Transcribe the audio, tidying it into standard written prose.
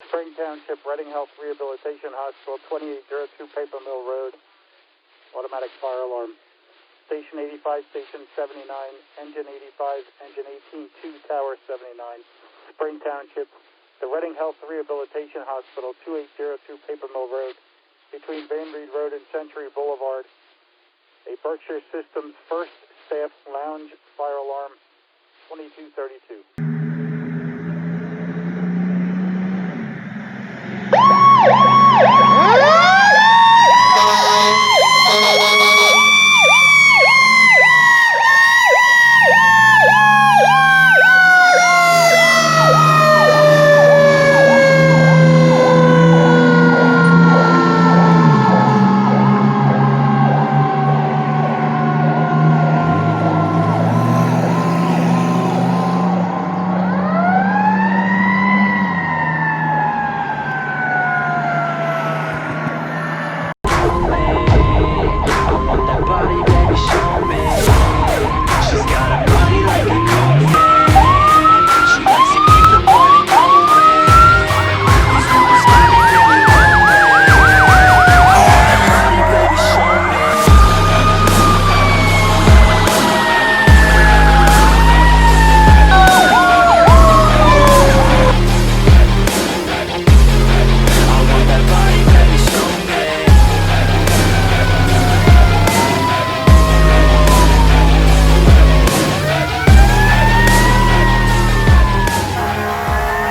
Spring Township, Reading Health Rehabilitation Hospital, 2802 Paper Mill Road. Automatic fire alarm. Station 85, Station 79, Engine 85, Engine 18, 2, Tower 79. Spring Township, the Reading Health Rehabilitation Hospital, 2802 Paper Mill Road, between Van Reed Road and Century Boulevard. A Berkshire Systems First Staff Lounge fire alarm, 2232.